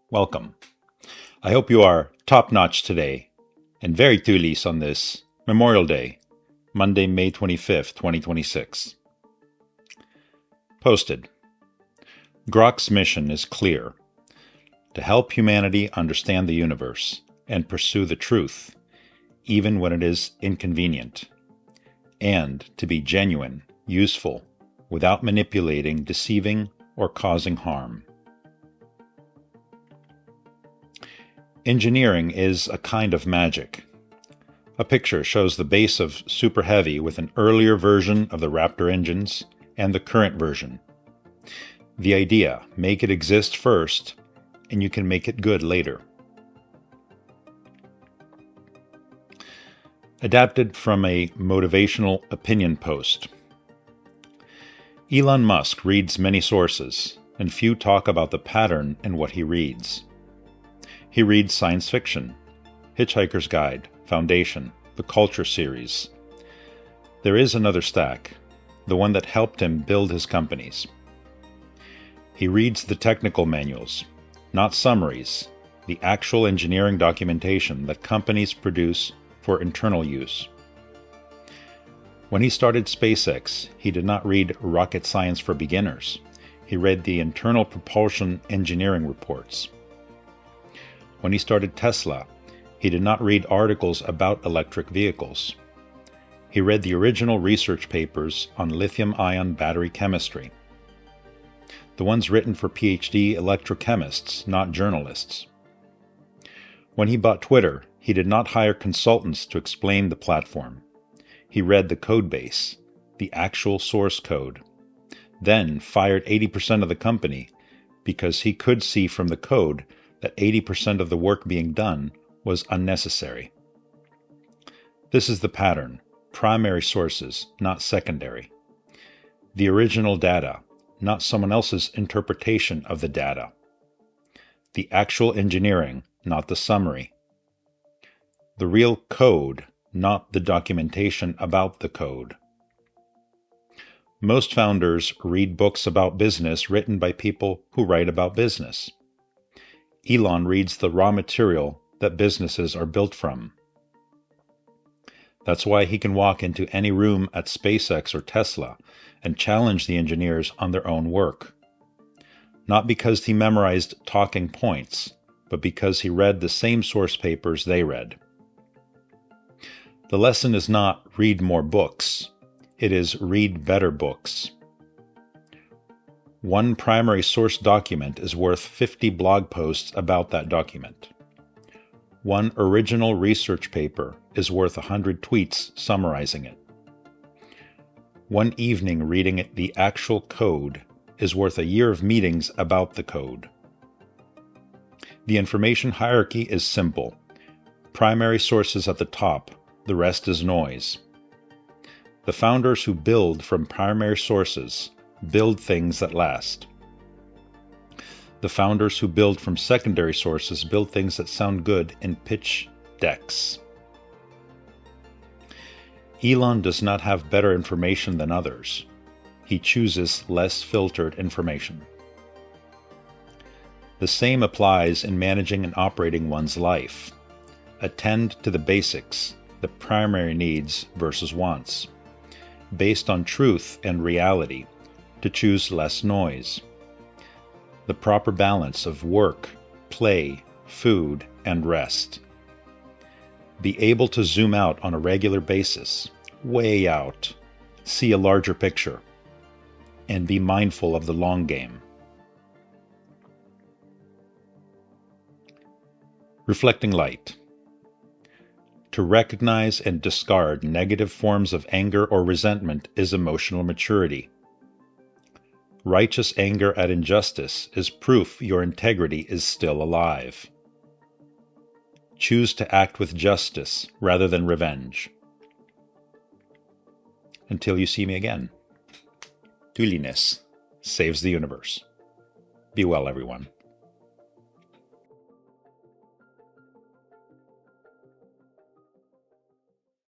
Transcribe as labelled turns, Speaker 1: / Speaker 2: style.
Speaker 1: Welcome. I hope you are top-notch today and very tulis on this Memorial Day, Monday, May 25th, 2026. Posted. Grok's mission is clear: to help humanity understand the universe and pursue the truth, even when it is inconvenient, and to be genuine, useful, without manipulating, deceiving, or causing harm. Engineering is a kind of magic. A picture shows the base of Super Heavy with an earlier version of the Raptor engines and the current version. The idea: make it exist first, and you can make it good later. Adapted from a motivational opinion post. Elon Musk reads many sources, and few talk about the pattern in what he reads. He reads science fiction, Hitchhiker's Guide, Foundation, the Culture series. There is another stack, the one that helped him build his companies. He reads the technical manuals, not summaries, the actual engineering documentation that companies produce for internal use. When he started SpaceX, he did not read rocket science for beginners. He read the internal propulsion engineering reports. When he started Tesla, he did not read articles about electric vehicles. He read the original research papers on lithium-ion battery chemistry, the ones written for PhD electrochemists, not journalists. When he bought Twitter, he did not hire consultants to explain the platform. He read the code base, the actual source code, then fired 80% of the company because he could see from the code that 80% of the work being done was unnecessary. This is the pattern: primary sources, not secondary. The original data, not someone else's interpretation of the data. The actual engineering, not the summary. The real code, not the documentation about the code. Most founders read books about business written by people who write about business. Elon reads the raw material that businesses are built from. That's why he can walk into any room at SpaceX or Tesla and challenge the engineers on their own work. Not because he memorized talking points, but because he read the same source papers they read. The lesson is not read more books, it is read better books. One primary source document is worth 50 blog posts about that document. One original research paper is worth 100 tweets summarizing it. One evening reading the actual code is worth a year of meetings about the code. The information hierarchy is simple. Primary sources at the top, the rest is noise. The founders who build from primary sources build things that last. The founders who build from secondary sources build things that sound good in pitch decks. Elon does not have better information than others. He chooses less filtered information. The same applies in managing and operating one's life. Attend to the basics, the primary needs versus wants, based on truth and reality, to choose less noise. The proper balance of work, play, food, and rest. Be able to zoom out on a regular basis, way out, see a larger picture, and be mindful of the long game. Reflecting light. To recognize and discard negative forms of anger or resentment is emotional maturity. Righteous anger at injustice is proof your integrity is still alive. Choose to act with justice rather than revenge. Until you see me again. Tuliness saves the universe. Be well, everyone.